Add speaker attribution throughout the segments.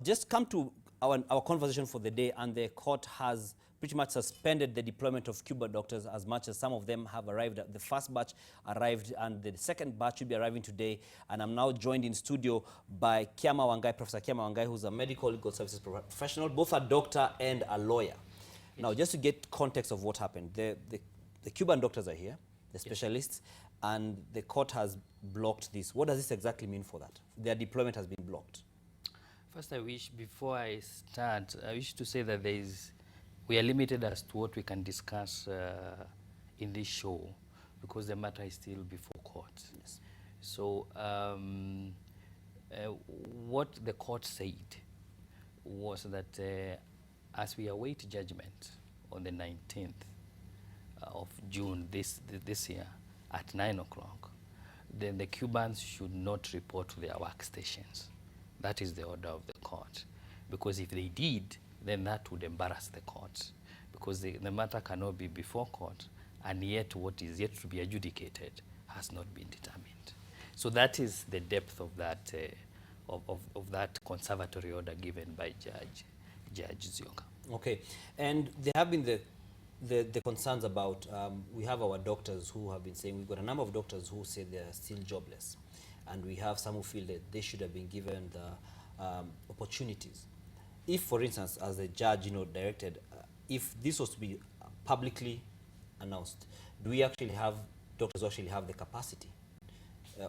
Speaker 1: Just come to our conversation for the day, and the court has pretty much suspended the deployment of Cuban doctors, as much as some of them have arrived. The first batch arrived, and the second batch will be arriving today. And I'm now joined in studio by Professor Kiama Wangai, who's a medical legal services professional, both a doctor and a lawyer. Now, just to get context of what happened, the Cuban doctors are here, the specialists, and the court has blocked this. What does this exactly mean for that? Their deployment has been blocked.
Speaker 2: First, before I start, I wish to say that we are limited as to what we can discuss in this show, because the matter is still before court. Yes. So, what the court said was that as we await judgment on the 19th of June this year at 9 o'clock, then the Cubans should not report to their workstations. That is the order of the court. Because if they did, then that would embarrass the court. Because the matter cannot be before court, and yet what is yet to be adjudicated has not been determined. So that is the depth of that, of that conservatory order given by Judge Zioka.
Speaker 1: Okay, and there have been the concerns about, we have our doctors who have been saying, we've got a number of doctors who say they're still jobless. And we have some who feel that they should have been given the opportunities. If, for instance, as the judge, directed, if this was to be publicly announced, do we actually have doctors who actually have the capacity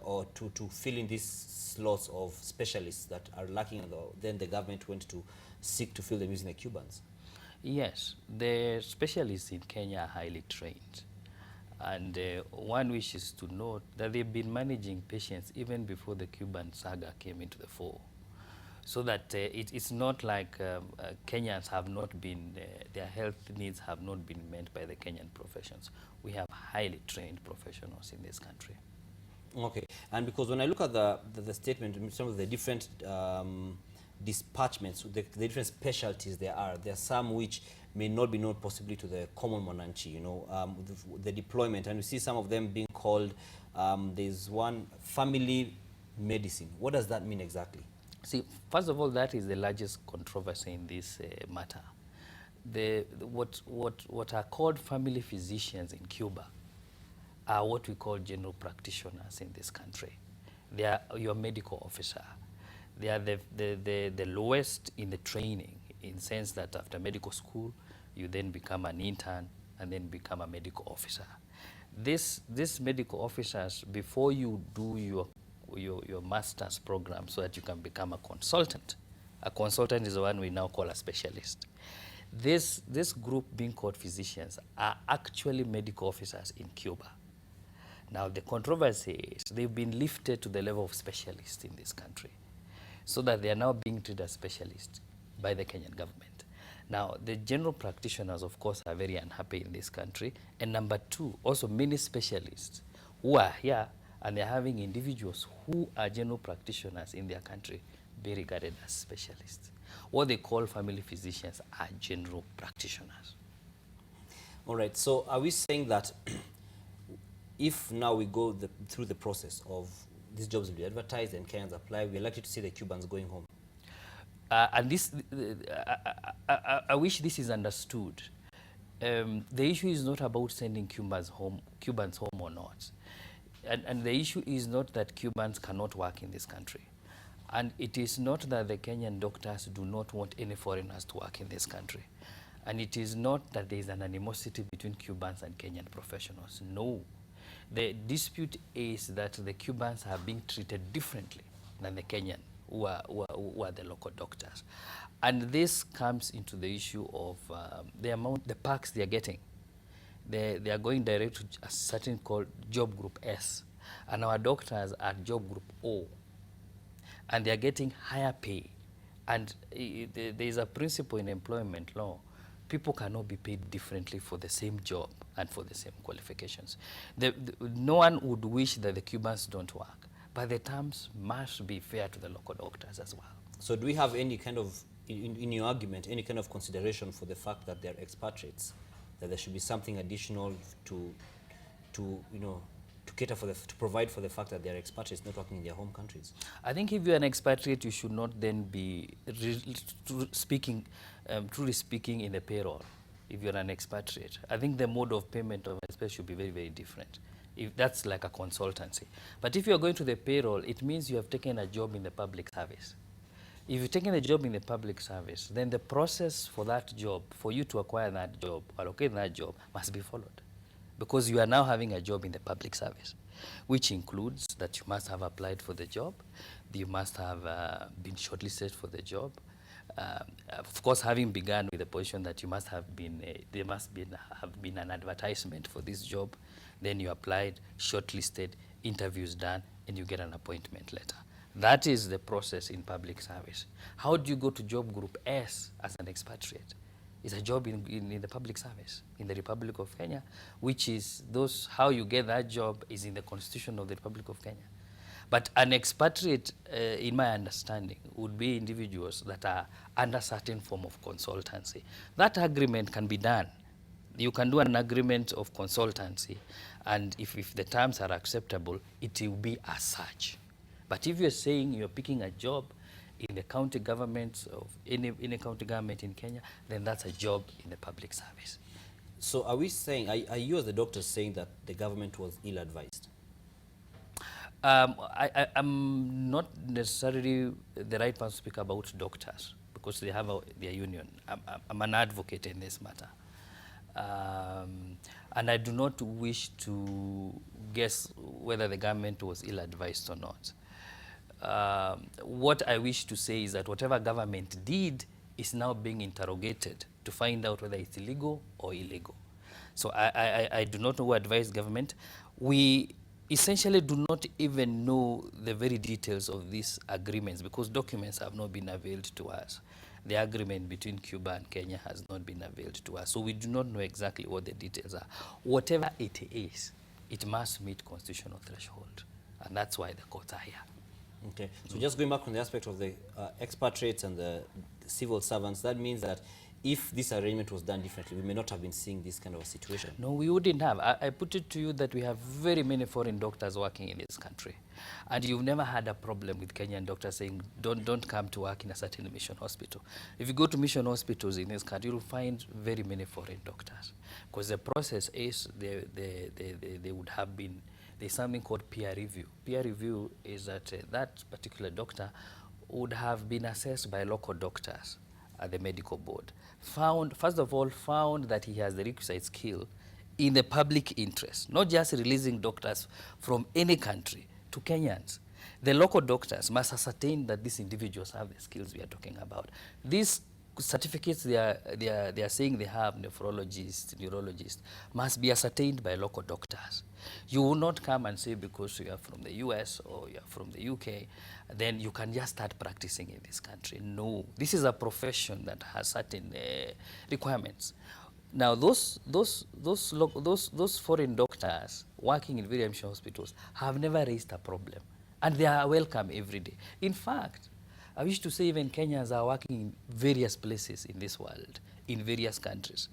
Speaker 1: or to fill in these slots of specialists that are lacking, and then the government went to seek to fill them using the Cubans?
Speaker 2: Yes, the specialists in Kenya are highly trained. And one wishes to note that they've been managing patients even before the Cuban saga came into the fore. So that it's not like Kenyans have not been, their health needs have not been met by the Kenyan professions. We have highly trained professionals in this country.
Speaker 1: Okay, and because when I look at the statement, some of the different dispatchments, the different specialties there are some which may not be known possibly to the common Mwananchi, the deployment, and we see some of them being called, there's one, family medicine. What does that mean exactly?
Speaker 2: See, first of all, that is the largest controversy in this matter. What are called family physicians in Cuba are what we call general practitioners in this country. They are your medical officer. They are the lowest in the training, in the sense that after medical school, you then become an intern and then become a medical officer. These medical officers, before you do your master's program so that you can become a consultant is the one we now call a specialist. This group being called physicians are actually medical officers in Cuba. Now the controversy is they've been lifted to the level of specialists in this country, so that they are now being treated as specialists by the Kenyan government. Now, the general practitioners, of course, are very unhappy in this country. And number two, also many specialists who are here, and they're having individuals who are general practitioners in their country be regarded as specialists. What they call family physicians are general practitioners.
Speaker 1: All right, so are we saying that if now we go through the process of these jobs will be advertised and Kenyans apply, we're likely to see the Cubans going home?
Speaker 2: And this, I wish this is understood. The issue is not about sending Cubans home or not. And the issue is not that Cubans cannot work in this country. And it is not that the Kenyan doctors do not want any foreigners to work in this country. And it is not that there is an animosity between Cubans and Kenyan professionals. No. The dispute is that the Cubans are being treated differently than the Kenyan, who are the local doctors. And this comes into the issue of the perks they are getting. They are going direct to a certain called job group S. And our doctors are job group O. And they are getting higher pay. And there is a principle in employment law. People cannot be paid differently for the same job and for the same qualifications. No one would wish that the Cubans don't work, but the terms must be fair to the local doctors as well.
Speaker 1: So do we have any kind of, in your argument, any kind of consideration for the fact that they're expatriates, that there should be something additional to to cater for to provide for the fact that they are expatriates not working in their home countries?
Speaker 2: I think if you're an expatriate, you should not then be truly speaking in the payroll. If you're an expatriate, I think the mode of payment of expense should be very, very different. If that's like a consultancy. But if you're going to the payroll, it means you have taken a job in the public service. If you've taken a job in the public service, then the process for that job, for you to acquire that job, allocate that job, must be followed. Because you are now having a job in the public service, which includes that you must have applied for the job, you must have been shortlisted for the job. Of course, having begun with the position that you must have been, there must be, have been an advertisement for this job, then you applied, shortlisted, interviews done, and you get an appointment letter. That is the process in public service. How do you go to job group S as an expatriate? It's a job in the public service in the Republic of Kenya, which is how you get that job is in the Constitution of the Republic of Kenya. But an expatriate, in my understanding, would be individuals that are under certain form of consultancy. That agreement can be done. You can do an agreement of consultancy, and if the terms are acceptable, it will be as such. But if you're saying you're picking a job in the county government of any county government in Kenya, then that's a job in the public service.
Speaker 1: So are we saying, are you as the doctor saying that the government was ill-advised?
Speaker 2: I'm not necessarily the right person to speak about doctors because they have their union. I'm an advocate in this matter. And I do not wish to guess whether the government was ill-advised or not. What I wish to say is that whatever government did is now being interrogated to find out whether it's illegal or illegal. So I do not know who advised government. We essentially do not even know the very details of these agreements because documents have not been availed to us. The agreement between Cuba and Kenya has not been availed to us. So we do not know exactly what the details are. Whatever it is, it must meet constitutional threshold. And that's why the courts are here.
Speaker 1: Okay, so just going back on the aspect of the expatriates and the civil servants, that means that if this arrangement was done differently, we may not have been seeing this kind of a situation.
Speaker 2: No, we wouldn't have. I put it to you that we have very many foreign doctors working in this country. And you've never had a problem with Kenyan doctors saying, don't come to work in a certain mission hospital. If you go to mission hospitals in this country, you'll find very many foreign doctors. Because the process is they would have been, there's something called peer review. Peer review is that that particular doctor would have been assessed by local doctors at the medical board. First of all, found that he has the requisite skill in the public interest, not just releasing doctors from any country to Kenyans. The local doctors must ascertain that these individuals have the skills we are talking about. These certificates they are saying they have, nephrologists, neurologists, must be ascertained by local doctors. You will not come and say because you are from the US or you are from the UK, then you can just start practicing in this country. No, this is a profession that has certain requirements. Now, those foreign doctors working in various mission hospitals have never raised a problem, and they are welcome every day. In fact, I wish to say even Kenyans are working in various places in this world, in various countries.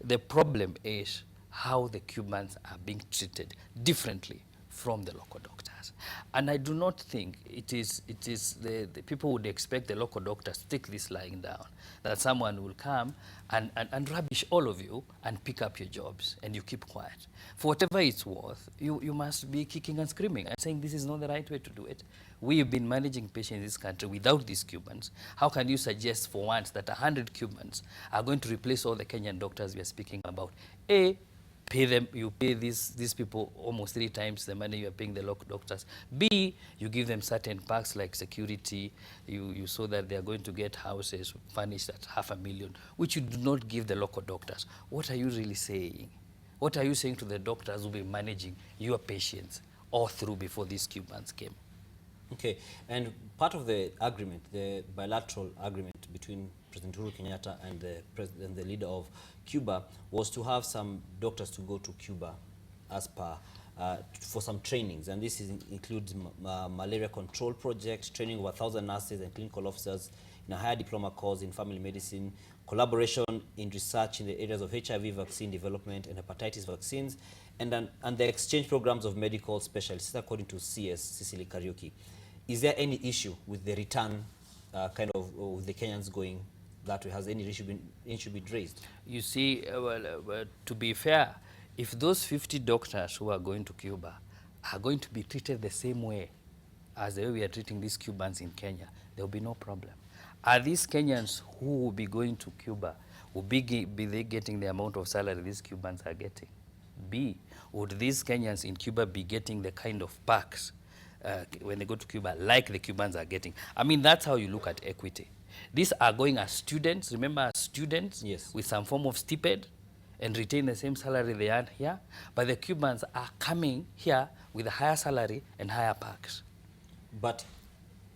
Speaker 2: The problem is how the Cubans are being treated differently from the local doctors. And I do not think it is the people would expect the local doctors to take this lying down, that someone will come and rubbish all of you and pick up your jobs and you keep quiet. For whatever it's worth, you must be kicking and screaming and saying this is not the right way to do it. We've been managing patients in this country without these Cubans. How can you suggest for once that 100 Cubans are going to replace all the Kenyan doctors we are speaking about? A, pay them, you pay these people almost 3 times the money you are paying the local doctors. B, you give them certain perks like security. You saw that they are going to get houses furnished at $500,000, which you do not give the local doctors. What are you really saying? What are you saying to the doctors who will be managing your patients all through before these Cubans came?
Speaker 1: Okay, and part of the agreement, the bilateral agreement between President Uhuru Kenyatta and the leader of Cuba was to have some doctors to go to Cuba as per for some trainings, and this includes malaria control project, training over 1,000 nurses and clinical officers in a higher diploma course in family medicine, collaboration in research in the areas of HIV vaccine development and hepatitis vaccines, and the exchange programs of medical specialists, according to CS Cecily Kariuki. Is there any issue with the return with the Kenyans going that way? Has any issue been raised?
Speaker 2: You see, to be fair, if those 50 doctors who are going to Cuba are going to be treated the same way as the way we are treating these Cubans in Kenya, there will be no problem. Are these Kenyans who will be going to Cuba, will be they getting the amount of salary these Cubans are getting? B, would these Kenyans in Cuba be getting the kind of perks when they go to Cuba like the Cubans are getting? I mean, that's how you look at equity. These are going as students, remember, as students,
Speaker 1: yes,
Speaker 2: with some form of stipend and retain the same salary they earn here. But the Cubans are coming here with a higher salary and higher perks.
Speaker 1: But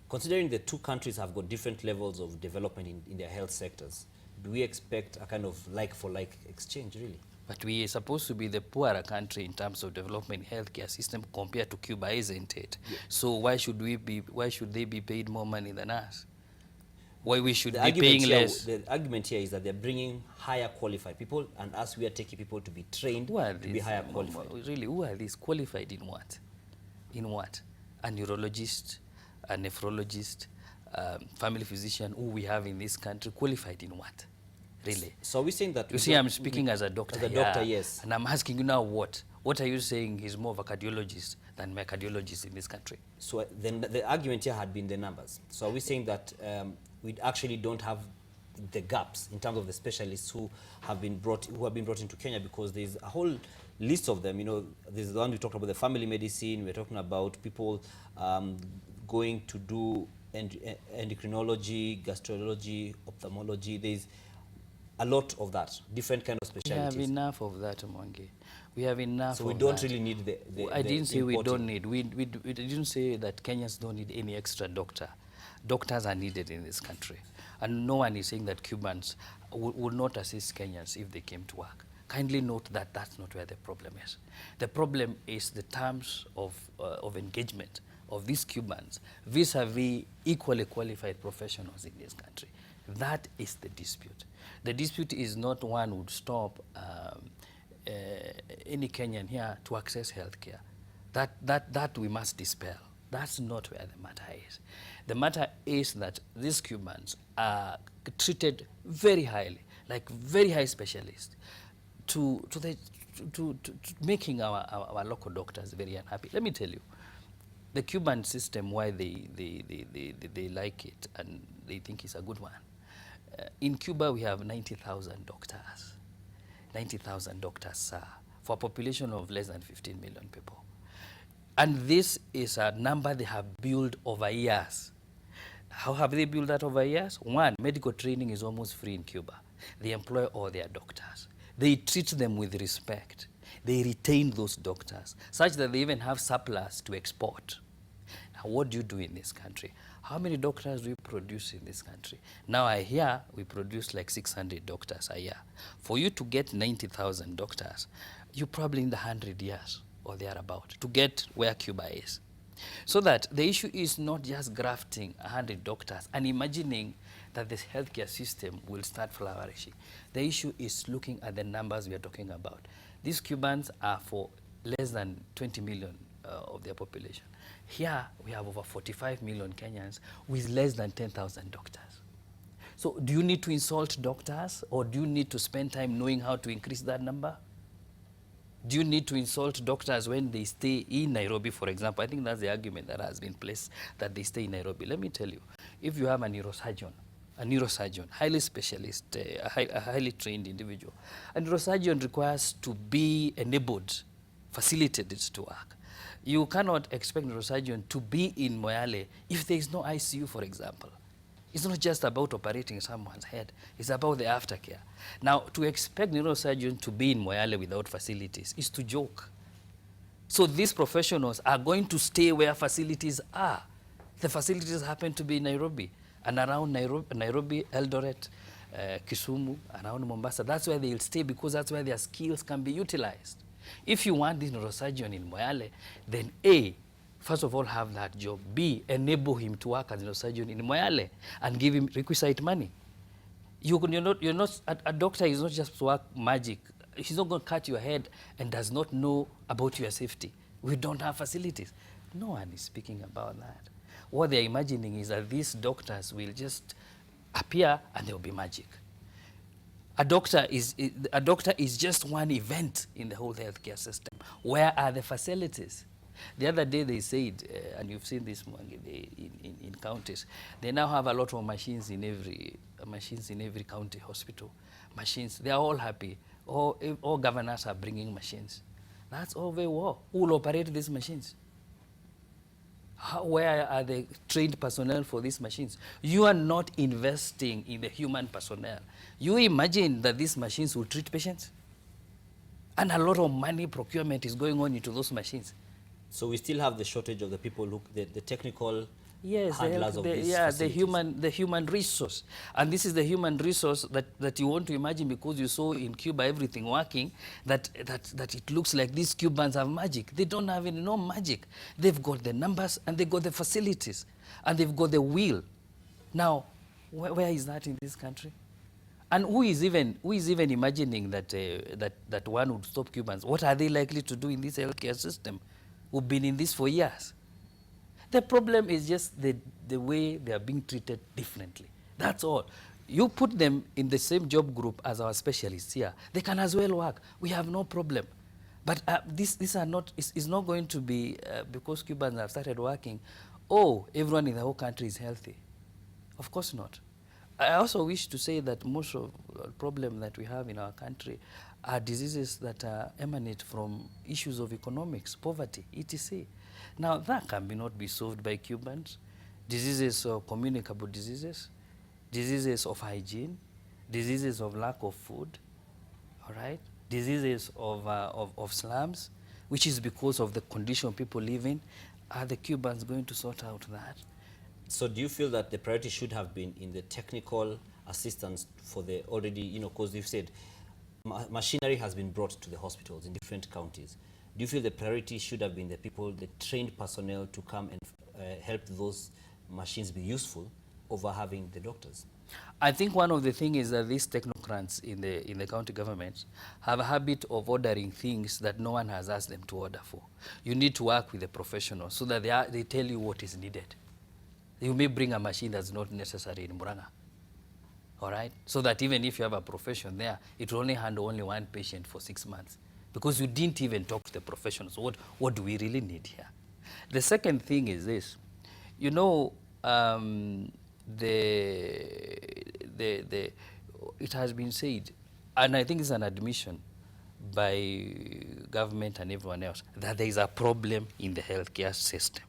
Speaker 1: considering the two countries have got different levels of development in their health sectors, do we expect a kind of like-for-like exchange, really?
Speaker 2: But we are supposed to be the poorer country in terms of development healthcare system compared to Cuba, isn't it? Yeah. So why should they be paid more money than us? Why we should be paying less?
Speaker 1: The argument here is that they're bringing higher qualified people, and us, we are taking people to be trained to be higher qualified.
Speaker 2: Really, who are these? Qualified in what? In what? A neurologist, a nephrologist, family physician who we have in this country, qualified in what? Really?
Speaker 1: So we're saying that...
Speaker 2: You see, I'm speaking as a doctor.
Speaker 1: As a doctor, yes.
Speaker 2: And I'm asking you now what? What are you saying he's more of a cardiologist than my cardiologist in this country?
Speaker 1: So then the argument here had been the numbers. So are we saying that we actually don't have the gaps in terms of the specialists who have been brought into Kenya, because there's a whole list of them. You know, there's the one we talked about, the family medicine. We're talking about people going to do endocrinology, gastrology, ophthalmology. There's a lot of that, different kind of specialties.
Speaker 2: We have enough of that, Mwangi. We have enough.
Speaker 1: So we don't really need the
Speaker 2: I didn't say we don't need. We didn't say that Kenyans don't need any extra doctor. Doctors are needed in this country. And no one is saying that Cubans would not assist Kenyans if they came to work. Kindly note that that's not where the problem is. The problem is the terms of engagement of these Cubans vis-a-vis equally qualified professionals in this country. That is the dispute. The dispute is not one would stop any Kenyan here to access healthcare. That we must dispel. That's not where the matter is. The matter is that these Cubans are treated very highly, like very high specialists, to making our local doctors very unhappy. Let me tell you, the Cuban system, why they like it and they think it's a good one. In Cuba, we have 90,000 doctors. 90,000 doctors, sir, for a population of less than 15 million people. And this is a number they have built over years. How have they built that over years? One, medical training is almost free in Cuba. They employ all their doctors. They treat them with respect. They retain those doctors, such that they even have surplus to export. Now, what do you do in this country? How many doctors do we produce in this country? Now I hear we produce like 600 doctors a year. For you to get 90,000 doctors, you're probably in the 100 years or thereabout to get where Cuba is. So that the issue is not just grafting 100 doctors and imagining that this healthcare system will start flourishing. The issue is looking at the numbers we are talking about. These Cubans are for less than 20 million of their population. Here, we have over 45 million Kenyans with less than 10,000 doctors. So do you need to insult doctors, or do you need to spend time knowing how to increase that number? Do you need to insult doctors when they stay in Nairobi, for example? I think that's the argument that has been placed, that they stay in Nairobi. Let me tell you, if you have a neurosurgeon, highly specialist, a highly trained individual, a neurosurgeon requires to be enabled, facilitated to work. You cannot expect a neurosurgeon to be in Moyale if there is no ICU, for example. It's not just about operating someone's head. It's about the aftercare. Now, to expect neurosurgeon to be in Moyale without facilities is to joke. So these professionals are going to stay where facilities are. The facilities happen to be in Nairobi and around Nairobi, Eldoret, Kisumu, around Mombasa. That's where they'll stay, because that's where their skills can be utilized. If you want this neurosurgeon in Moyale, then A, first of all, have that job. B, enable him to work as a surgeon in Moyale and give him requisite money. A doctor is not just to work magic. He's not going to cut your head and does not know about your safety. We don't have facilities. No one is speaking about that. What they're imagining is that these doctors will just appear and there will be magic. A doctor is just one event in the whole healthcare system. Where are the facilities? The other day they said, and you've seen this in counties, they now have a lot of machines in every county hospital. Machines, they are all happy. All governors are bringing machines. That's all very well. Who will operate these machines? Where are the trained personnel for these machines? You are not investing in the human personnel. You imagine that these machines will treat patients? And a lot of money procurement is going on into those machines.
Speaker 1: So we still have the shortage of the people who, the technical
Speaker 2: yes,
Speaker 1: handlers of these
Speaker 2: the human resource. And this is the human resource that you want to imagine, because you saw in Cuba everything working, that it looks like these Cubans have magic. They don't have any no magic. They've got the numbers and they've got the facilities and they've got the will. Now, where is that in this country? And who is even imagining that one would stop Cubans? What are they likely to do in this healthcare system? We've been in this for years. The problem is just the way they are being treated differently. That's all. You put them in the same job group as our specialists here, they can as well work. We have no problem. But these are not, it's not going to be, because Cubans have started working, everyone in the whole country is healthy. Of course not. I also wish to say that most of the problem that we have in our country are diseases that emanate from issues of economics, poverty, etc. Now, that can not be solved by Cubans. Diseases of communicable diseases, diseases of hygiene, diseases of lack of food, all right? Diseases of slums, which is because of the condition people live in. Are the Cubans going to sort out that?
Speaker 1: So do you feel that the priority should have been in the technical assistance for the already, because you've said machinery has been brought to the hospitals in different counties. Do you feel the priority should have been the people, the trained personnel to come and help those machines be useful over having the doctors?
Speaker 2: I think one of the things is that these technocrats in the county government have a habit of ordering things that no one has asked them to order for. You need to work with the professionals so that they tell you what is needed. You may bring a machine that's not necessary in Muranga, all right? So that even if you have a profession there, it will only handle only one patient for 6 months, because you didn't even talk to the professionals. What do we really need here? The second thing is this. It has been said, and I think it's an admission by government and everyone else, that there is a problem in the healthcare system,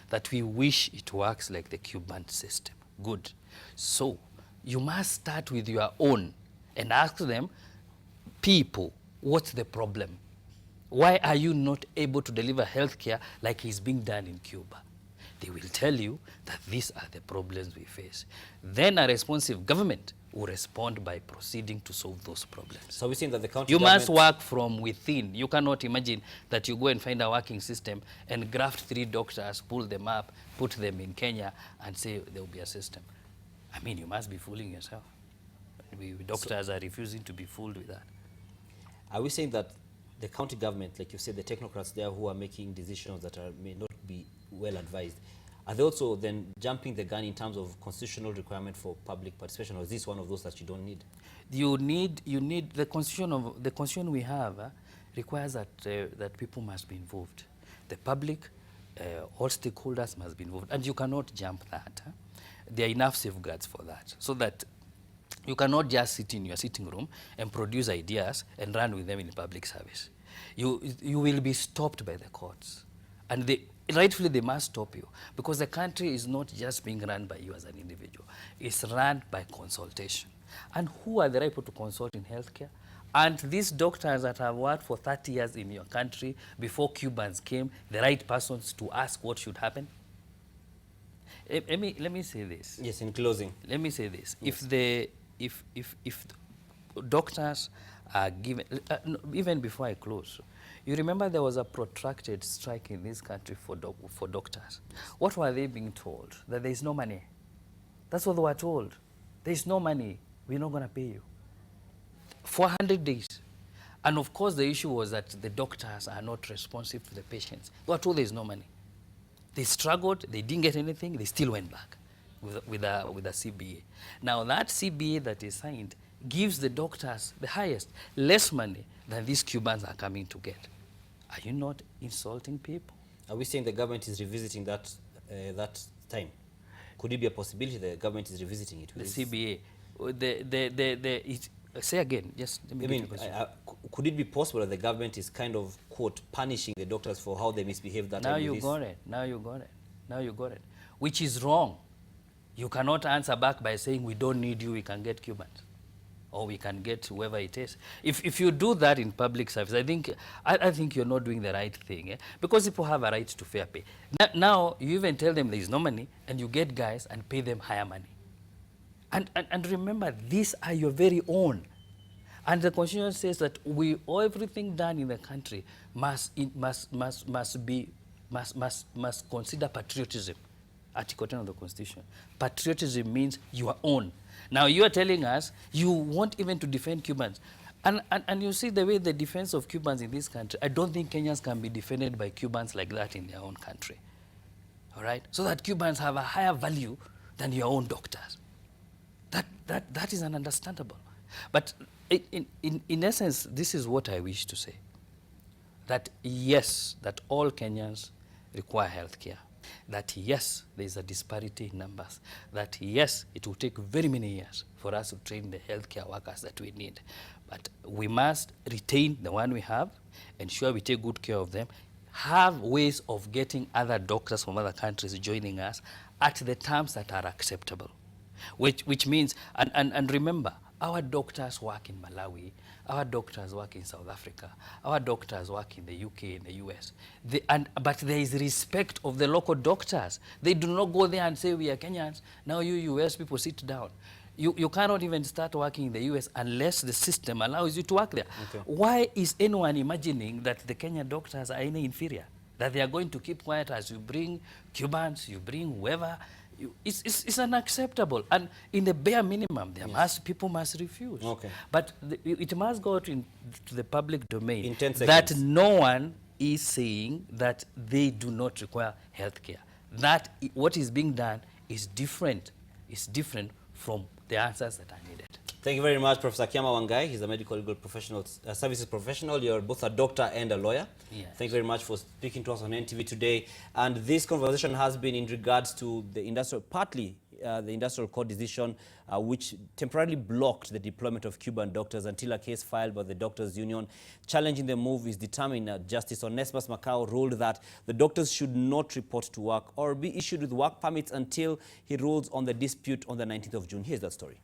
Speaker 2: that we wish it works like the Cuban system. Good. So you must start with your own and ask them, people, what's the problem? Why are you not able to deliver healthcare like it's being done in Cuba? They will tell you that these are the problems we face. Then a responsive government will respond by proceeding to solve those problems.
Speaker 1: So we're saying that the county
Speaker 2: You must work from within. You cannot imagine that you go and find a working system and graft 3 doctors, pull them up, put them in Kenya, and say there will be a system. I mean, you must be fooling yourself. Doctors are refusing to be fooled with that.
Speaker 1: Are we saying that the county government, like you said, the technocrats there who are making decisions that may not be well advised, are they also then jumping the gun in terms of constitutional requirement for public participation, or is this one of those that you don't need?
Speaker 2: You need the constitution we have requires that people must be involved. The public, all stakeholders must be involved, and you cannot jump that. There are enough safeguards for that, so that you cannot just sit in your sitting room and produce ideas and run with them in public service. You will be stopped by the courts, and rightfully they must stop you, because the country is not just being run by you as an individual. It's run by consultation. And who are the right people to consult in healthcare? And these doctors that have worked for 30 years in your country before Cubans came, the right persons to ask what should happen? Let me say this.
Speaker 1: Yes, in closing.
Speaker 2: Let me say this.
Speaker 1: Yes.
Speaker 2: doctors are given, no, even before I close, you remember there was a protracted strike in this country for doctors. What were they being told? That there is no money. That's what they were told. There is no money. We're not going to pay you. 400 days. And of course, the issue was that the doctors are not responsive to the patients. They were told there is no money. They struggled, they didn't get anything, they still went back with a CBA. Now that CBA that is signed gives the doctors the highest, less money than these Cubans are coming to get. Are you not insulting people?
Speaker 1: Are we saying the government is revisiting that time? Could it be a possibility the government is revisiting it?
Speaker 2: The CBA, say again, just let me get your question.
Speaker 1: Could it be possible that the government is kind of, quote, punishing the doctors for how they misbehaved that time?
Speaker 2: Now you got it. Now you got it. Now you got it. Which is wrong. You cannot answer back by saying we don't need you, we can get Cubans. Or we can get whoever it is. If you do that in public service, I think you're not doing the right thing. Eh? Because people have a right to fair pay. Now you even tell them there is no money, and you get guys and pay them higher money. And remember, these are your very own. And the Constitution says that everything done in the country must consider patriotism. Article 10 of the Constitution. Patriotism means your own. Now you are telling us you want even to defend Cubans. And you see the way the defense of Cubans in this country, I don't think Kenyans can be defended by Cubans like that in their own country. All right? So that Cubans have a higher value than your own doctors. That is ununderstandable. But in essence, this is what I wish to say. That yes, that all Kenyans require health care. That yes, there is a disparity in numbers. That yes, it will take very many years for us to train the healthcare workers that we need. But we must retain the one we have, ensure we take good care of them, have ways of getting other doctors from other countries joining us at the terms that are acceptable. Which means, and remember, our doctors work in Malawi, our doctors work in South Africa, our doctors work in the UK, in the US. But there is respect of the local doctors. They do not go there and say, we are Kenyans, now you US people sit down. You cannot even start working in the US unless the system allows you to work there. Okay. Why is anyone imagining that the Kenyan doctors are any inferior? That they are going to keep quiet as you bring Cubans, you bring whoever? It's unacceptable, and in the bare minimum, people must refuse. Okay. But it must go to the public domain
Speaker 1: in 10 seconds.
Speaker 2: That no one is saying that they do not require health care. That what is being done is different. It's different from the answers that are needed.
Speaker 1: Thank you very much, Professor Kiama Wangai. He's a medical legal professional, services professional. You're both a doctor and a lawyer. Yes. Thank you very much for speaking to us on NTV today. And this conversation has been in regards to the industrial, partly the industrial court decision, which temporarily blocked the deployment of Cuban doctors until a case filed by the Doctors Union challenging the move is determined. Justice Onesmus Macau ruled that the doctors should not report to work or be issued with work permits until he rules on the dispute on the 19th of June. Here's that story.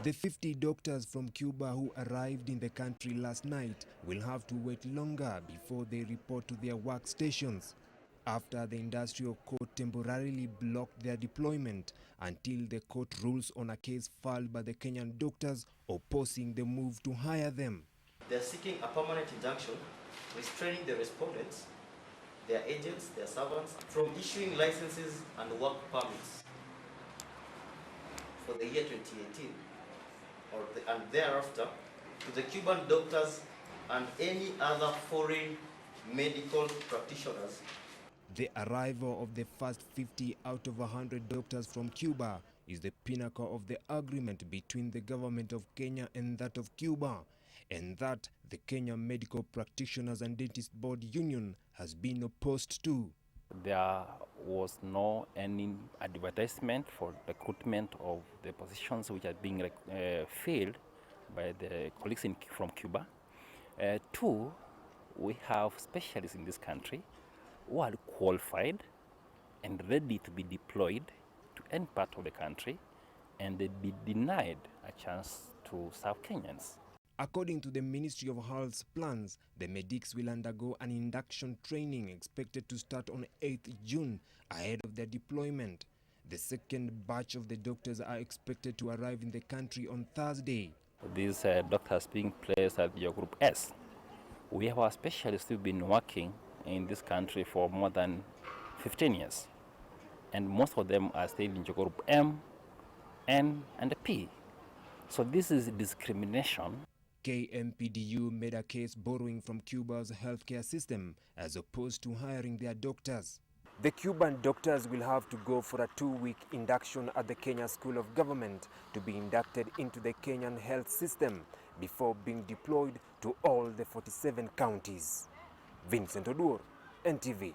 Speaker 3: The 50 doctors from Cuba who arrived in the country last night will have to wait longer before they report to their workstations, after the industrial court temporarily blocked their deployment until the court rules on a case filed by the Kenyan doctors opposing the move to hire them.
Speaker 4: They are seeking a permanent injunction restraining the respondents, their agents, their servants, from issuing licenses and work permits for the year 2018 and thereafter to the Cuban doctors and any other foreign medical practitioners.
Speaker 3: The arrival of the first 50 out of 100 doctors from Cuba is the pinnacle of the agreement between the government of Kenya and that of Cuba, and that the Kenya Medical Practitioners and Dentist Board Union has been opposed to.
Speaker 5: There was no any advertisement for recruitment of the positions which are being filled by the colleagues from Cuba. Two, we have specialists in this country who are qualified and ready to be deployed to any part of the country, and they'd be denied a chance to serve Kenyans.
Speaker 3: According to the Ministry of Health's plans, the medics will undergo an induction training expected to start on 8th June ahead of their deployment. The second batch of the doctors are expected to arrive in the country on Thursday.
Speaker 5: These doctors being placed at your Group S. We have our specialists who've been working in this country for more than 15 years. And most of them are staying in Group M, N, and P. So this is discrimination.
Speaker 3: KMPDU made a case borrowing from Cuba's healthcare system as opposed to hiring their doctors. The Cuban doctors will have to go for a 2-week induction at the Kenya School of Government to be inducted into the Kenyan health system before being deployed to all the 47 counties. Vincent Oduor, NTV.